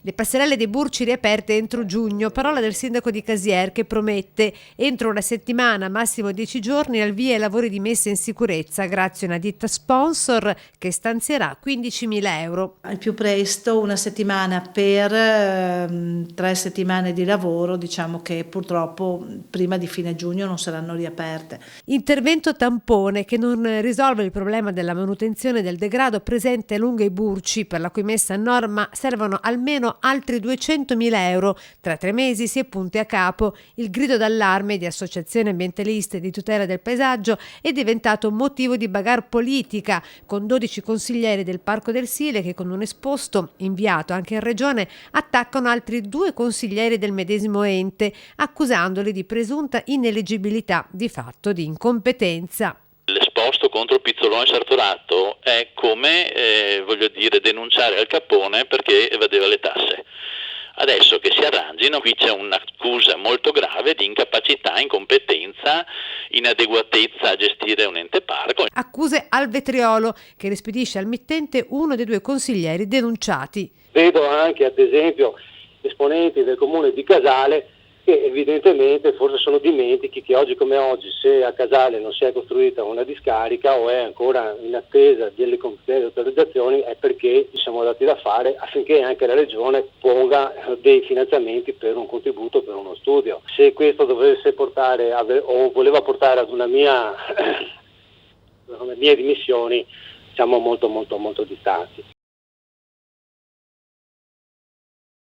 Le passerelle dei Burci riaperte entro giugno, parola del sindaco di Casier che promette entro una settimana, massimo 10 giorni, al via ai lavori di messa in sicurezza grazie a una ditta sponsor che stanzierà 15.000 euro. Al più presto una settimana per 3 settimane di lavoro, diciamo che purtroppo prima di fine giugno non saranno riaperte. Intervento tampone che non risolve il problema della manutenzione del degrado presente lungo i Burci, per la cui messa a norma servono almeno altri 200.000 euro. Tra 3 mesi si è punti a capo. Il grido d'allarme di associazioni ambientaliste di tutela del paesaggio è diventato motivo di bagarre politica, con 12 consiglieri del Parco del Sile che con un esposto inviato anche in regione attaccano altri 2 consiglieri del medesimo ente, accusandoli di presunta ineleggibilità, di fatto di incompetenza. L'esposto contro Pizzolone Sartorato è come denunciare Al Capone perché evadeva le tasse. Adesso che si arrangino, qui c'è un'accusa molto grave di incapacità, incompetenza, inadeguatezza a gestire un ente parco. Accuse al vetriolo che rispedisce al mittente uno dei 2 consiglieri denunciati. Vedo anche ad esempio esponenti del comune di Casale che evidentemente forse sono dimentichi che oggi come oggi, se a Casale non si è costruita una discarica o è ancora in attesa delle competenti autorizzazioni, è perché ci siamo dati da fare affinché anche la regione ponga dei finanziamenti per un contributo, per uno studio. Se questo dovesse portare o voleva portare ad una mie dimissioni, siamo molto distanti.